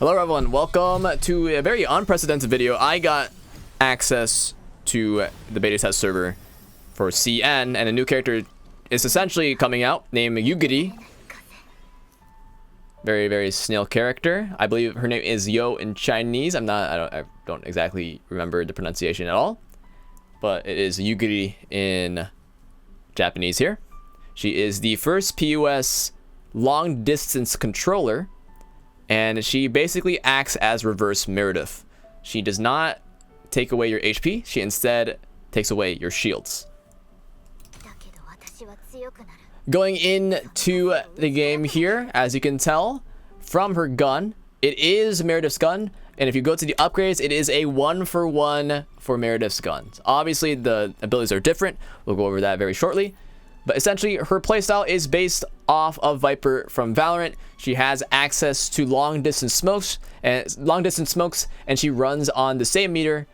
Hello everyone, welcome to a very unprecedented video. I got access to the beta test server for CN, and a new character is essentially coming out named Yugiri. Very snail character. I believe her name is Yo in Chinese. I don't exactly remember the pronunciation at all, but it is Yugiri in Japanese here. She is the first PUS long distance controller, and she basically acts as reverse Meredith. She does not take away your HP, she instead takes away your shields. Going into the game here, as you can tell from her gun, it is Meredith's gun, and if you go to the upgrades, it is a 1-for-1 for Meredith's guns. Obviously, the abilities are different. We'll go over that very shortly. But essentially, her playstyle is based off of Viper from Valorant. She has access to long distance smokes, and she runs on the same meter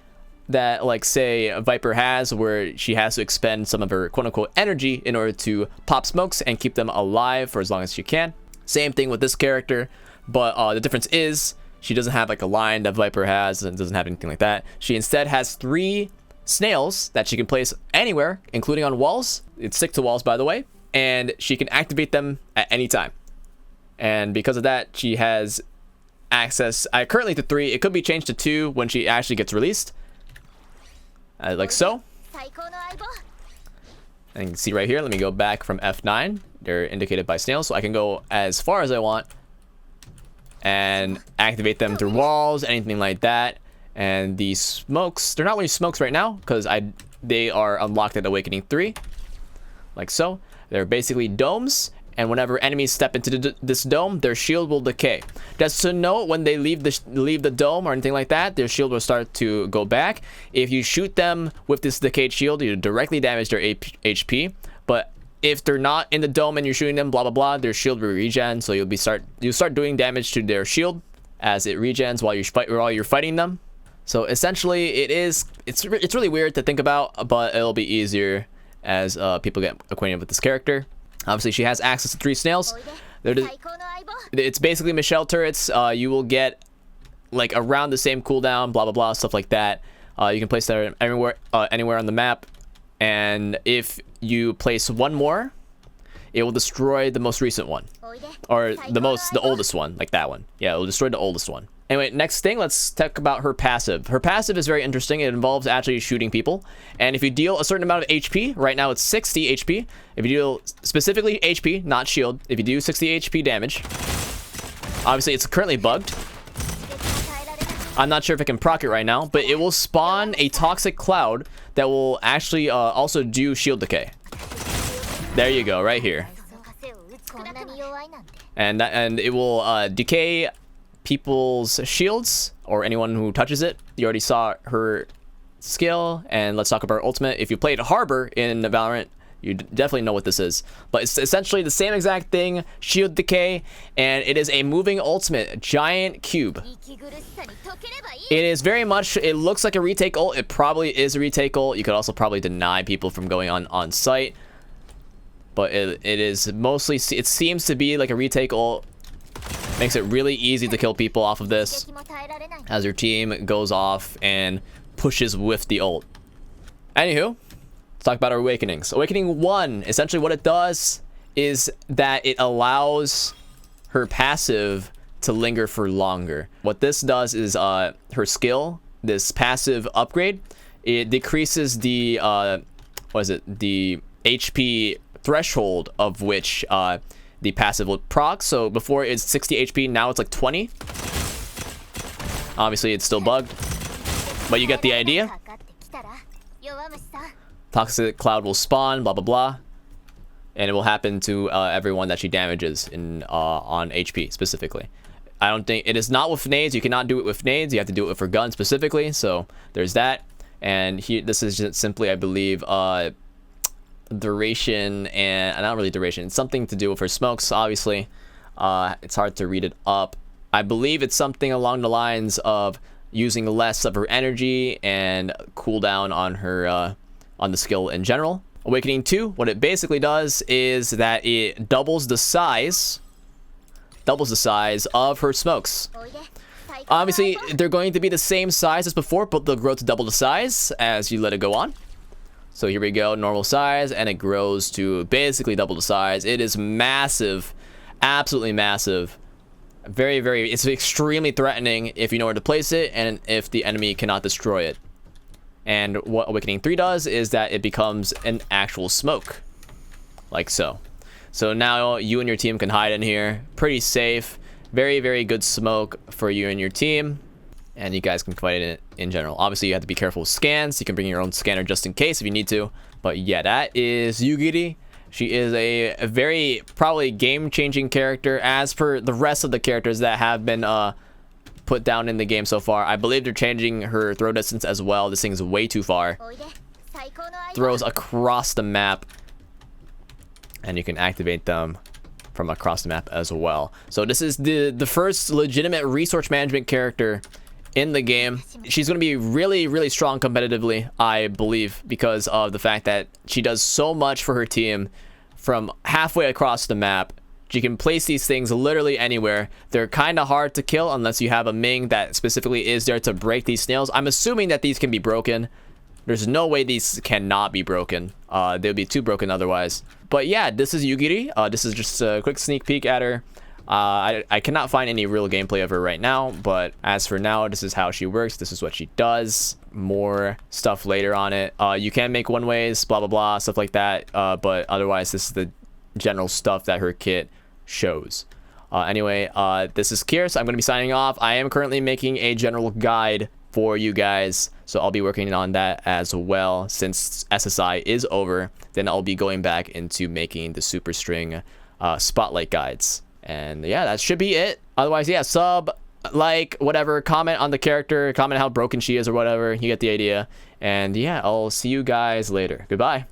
that, like, say, Viper has, where she has to expend some of her quote-unquote energy in order to pop smokes and keep them alive for as long as she can. Same thing with this character, but the difference is she doesn't have like a line that Viper has, and doesn't have anything like that. She instead has 3 snails that she can place anywhere, including on walls. It's stick to walls, by the way, and she can activate them at any time. And because of that, she has access currently to 3. It could be changed to 2 when she actually gets released, like so. And you can see right here, let me go back from F9. They're indicated by snails, so I can go as far as I want and activate them through walls, anything like that. And these smokes, they're not really smokes right now because they are unlocked at Awakening 3, like so. They're basically domes, and whenever enemies step into this dome, their shield will decay. Just to note, when they leave the dome or anything like that, their shield will start to go back. If you shoot them with this decayed shield, you directly damage their HP. But if they're not in the dome and you're shooting them, blah blah blah, their shield will regen. So you'll start doing damage to their shield as it regens while you're fighting them. So essentially, it's really weird to think about, but it'll be easier as people get acquainted with this character. Obviously, she has access to 3 snails. It's basically Michelle turrets. You will get like around the same cooldown, blah blah blah, stuff like that. You can place that anywhere on the map, and if you place one more, it will destroy the most recent one, or the oldest one, like that one. Yeah, it will destroy the oldest one. Anyway, next thing, let's talk about her passive. Her passive is very interesting. It involves actually shooting people. And if you deal a certain amount of HP, right now it's 60 HP. If you deal specifically HP, not shield, if you do 60 HP damage, obviously it's currently bugged. I'm not sure if I can proc it right now, but it will spawn a toxic cloud that will actually also do shield decay. There you go, right here. And it will decay people's shields or anyone who touches it. You already saw her skill, and let's talk about her ultimate. If you played Harbor in Valorant, you definitely know what this is, but it's essentially the same exact thing, shield decay, and it is a moving ultimate, a giant cube. It is very much, it looks like a retake ult. It probably is a retake ult. You could also probably deny people from going on site, but it is mostly, it seems to be like a retake ult. Makes it really easy to kill people off of this as your team goes off and pushes with the ult. Anywho, let's talk about our awakenings. Awakening 1, essentially what it does is that it allows her passive to linger for longer. What this does is her skill, this passive upgrade, it decreases the the HP threshold of which the passive will proc. So before it's 60 HP, now it's like 20. Obviously it's still bugged, but you get the idea. Toxic cloud will spawn, blah blah blah, and it will happen to everyone that she damages on HP specifically. I don't think it is not with nades. You cannot do it with nades. You have to do it with her gun specifically. So there's that. And here, this is just simply, I believe, duration, and not really duration, it's something to do with her smokes. Obviously it's hard to read it up. I believe it's something along the lines of using less of her energy and cooldown on her on the skill in general. Awakening 2, what it basically does is that it doubles the size of her smokes. Obviously, they're going to be the same size as before, but they'll grow to double the size as you let it go on. So here we go, normal size, and it grows to basically double the size. It is massive, absolutely massive. It's extremely threatening if you know where to place it and if the enemy cannot destroy it. And what Awakening 3 does is that it becomes an actual smoke, like so. So now you and your team can hide in here, pretty safe. Very good smoke for you and your team, and you guys can fight in it in general. Obviously, you have to be careful with scans. You can bring your own scanner just in case if you need to. But yeah, that is Yugiri. She is a very probably game-changing character as per the rest of the characters that have been put down in the game so far. I believe they're changing her throw distance as well. This thing's way too far. Throws across the map, and you can activate them from across the map as well. So this is the first legitimate resource management character in the game. She's going to be really strong competitively, I believe, because of the fact that she does so much for her team from halfway across the map. She can place these things literally anywhere. They're kind of hard to kill unless you have a Ming that specifically is there to break these snails. I'm assuming that these can be broken. There's no way these cannot be broken. They'll be too broken otherwise. But yeah, this is Yugiri. This is just a quick sneak peek at her. I cannot find any real gameplay of her right now, but as for now, this is how she works. This is what she does. More stuff later on it. You can make one ways, blah blah, stuff like that. But otherwise, this is the general stuff that her kit shows. Anyway, this is Kierce. I'm going to be signing off. I am currently making a general guide for you guys, so I'll be working on that as well. Since SSI is over, then I'll be going back into making the super string spotlight guides. And yeah, that should be it. Otherwise, yeah, sub, like, whatever, comment on the character, comment how broken she is or whatever. You get the idea. And yeah, I'll see you guys later. Goodbye.